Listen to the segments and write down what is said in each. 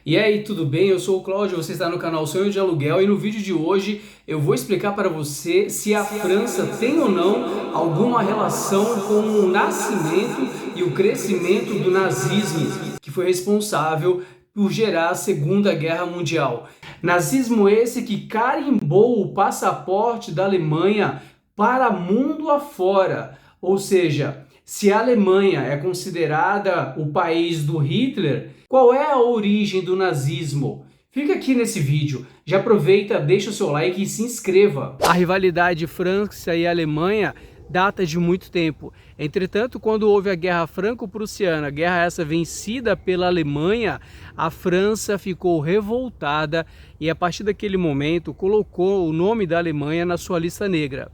E aí, tudo bem? Eu sou o Cláudio, você está no canal Sonho de Aluguel e no vídeo de hoje eu vou explicar para você se a França tem ou não alguma relação com o nascimento e o crescimento do nazismo, que foi responsável por gerar a Segunda Guerra Mundial. Nazismo esse que carimbou o passaporte da Alemanha para mundo afora, ou seja, se a Alemanha é considerada o país do Hitler, qual é a origem do nazismo? Fica aqui nesse vídeo, já aproveita, deixa o seu like e se inscreva. A rivalidade França e Alemanha data de muito tempo. Entretanto, quando houve a Guerra Franco-Prussiana, guerra essa vencida pela Alemanha, a França ficou revoltada e a partir daquele momento colocou o nome da Alemanha na sua lista negra.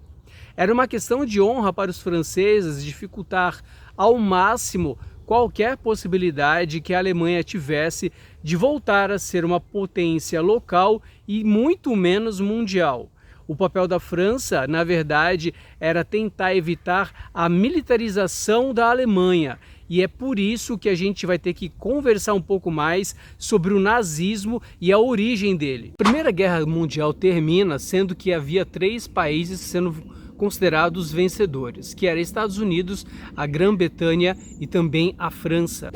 Era uma questão de honra para os franceses dificultar ao máximo qualquer possibilidade que a Alemanha tivesse de voltar a ser uma potência local e muito menos mundial. O papel da França, na verdade, era tentar evitar a militarização da Alemanha. E é por isso que a gente vai ter que conversar um pouco mais sobre o nazismo e a origem dele. A Primeira Guerra Mundial termina sendo que havia 3 países sendo considerados vencedores, que eram Estados Unidos, a Grã-Bretanha e também a França.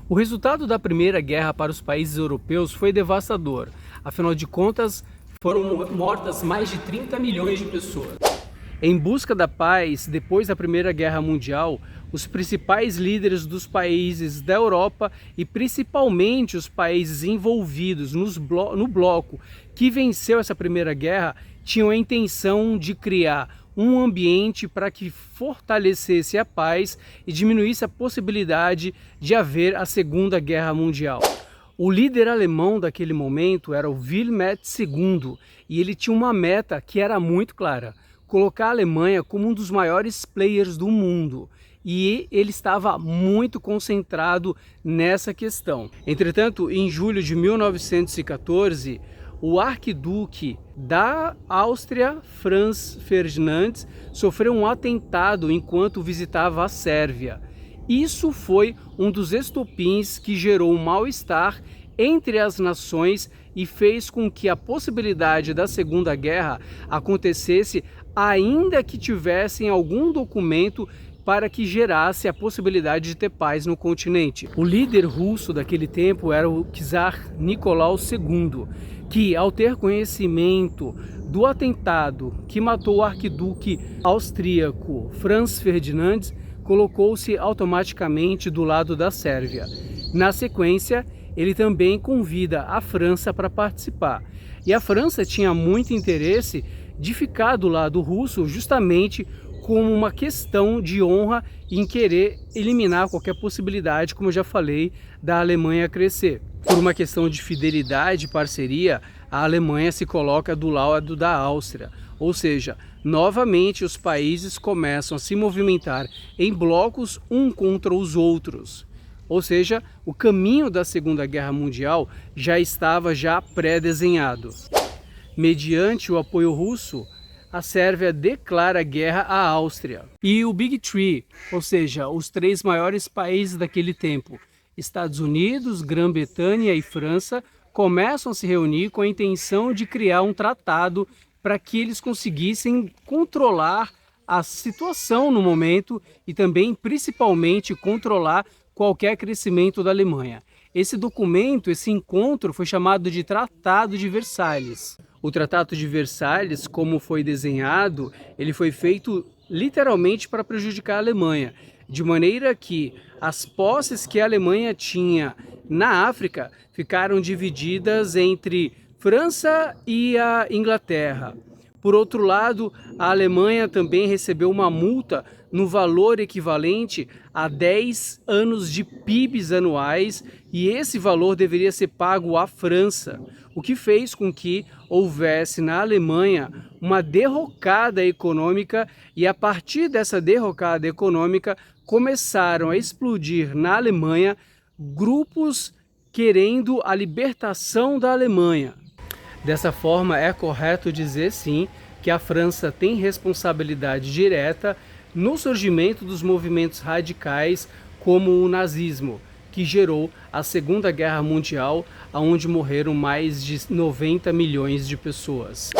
O resultado da Primeira Guerra para os países europeus foi devastador. Afinal de contas, foram mortas mais de 30 milhões de pessoas. Em busca da paz, depois da Primeira Guerra Mundial, os principais líderes dos países da Europa e principalmente os países envolvidos no bloco que venceu essa Primeira Guerra tinham a intenção de criar um ambiente para que fortalecesse a paz e diminuísse a possibilidade de haver a Segunda Guerra Mundial. O líder alemão daquele momento era o Wilhelm II e ele tinha uma meta que era muito clara: colocar a Alemanha como um dos maiores players do mundo. E ele estava muito concentrado nessa questão. Entretanto, em julho de 1914, o arquiduque da Áustria, Franz Ferdinand, sofreu um atentado enquanto visitava a Sérvia. Isso foi um dos estopins que gerou um mal-estar entre as nações e fez com que a possibilidade da Segunda Guerra acontecesse ainda que tivessem algum documento para que gerasse a possibilidade de ter paz no continente. O líder russo daquele tempo era o czar Nicolau II, que ao ter conhecimento do atentado que matou o arquiduque austríaco Franz Ferdinand, colocou-se automaticamente do lado da Sérvia. Na sequência, ele também convida a França para participar. E a França tinha muito interesse de ficar do lado russo justamente como uma questão de honra em querer eliminar qualquer possibilidade, como eu já falei, da Alemanha crescer. Por uma questão de fidelidade e parceria, a Alemanha se coloca do lado da Áustria. Ou seja, novamente os países começam a se movimentar em blocos um contra os outros. Ou seja, o caminho da Segunda Guerra Mundial já estava pré-desenhado. Mediante o apoio russo, a Sérvia declara guerra à Áustria. E o Big Three, ou seja, os 3 maiores países daquele tempo, Estados Unidos, Grã-Bretanha e França, começam a se reunir com a intenção de criar um tratado para que eles conseguissem controlar a situação no momento e também, principalmente, controlar qualquer crescimento da Alemanha. Esse documento, esse encontro, foi chamado de Tratado de Versalhes. O Tratado de Versalhes, como foi desenhado, ele foi feito literalmente para prejudicar a Alemanha, de maneira que as posses que a Alemanha tinha na África ficaram divididas entre França e a Inglaterra. Por outro lado, a Alemanha também recebeu uma multa no valor equivalente a 10 anos de PIBs anuais e esse valor deveria ser pago à França, o que fez com que houvesse na Alemanha uma derrocada econômica e a partir dessa derrocada econômica começaram a explodir na Alemanha grupos querendo a libertação da Alemanha. Dessa forma, é correto dizer sim que a França tem responsabilidade direta no surgimento dos movimentos radicais como o nazismo, que gerou a Segunda Guerra Mundial, onde morreram mais de 90 milhões de pessoas.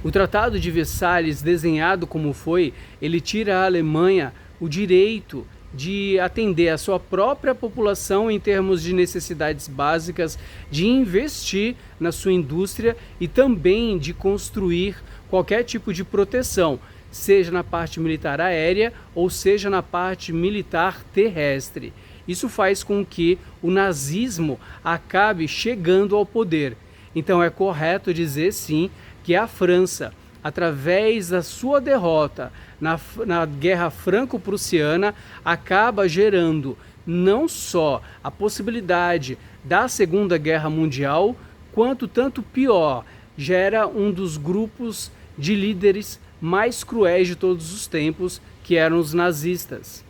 O Tratado de Versalhes, desenhado como foi, ele tira à Alemanha o direito de atender a sua própria população em termos de necessidades básicas, de investir na sua indústria e também de construir qualquer tipo de proteção, seja na parte militar aérea ou seja na parte militar terrestre. Isso faz com que o nazismo acabe chegando ao poder. Então é correto dizer sim que a França, através da sua derrota na Guerra Franco-Prussiana, acaba gerando não só a possibilidade da Segunda Guerra Mundial, quanto, tanto pior, gera um dos grupos de líderes mais cruéis de todos os tempos, que eram os nazistas.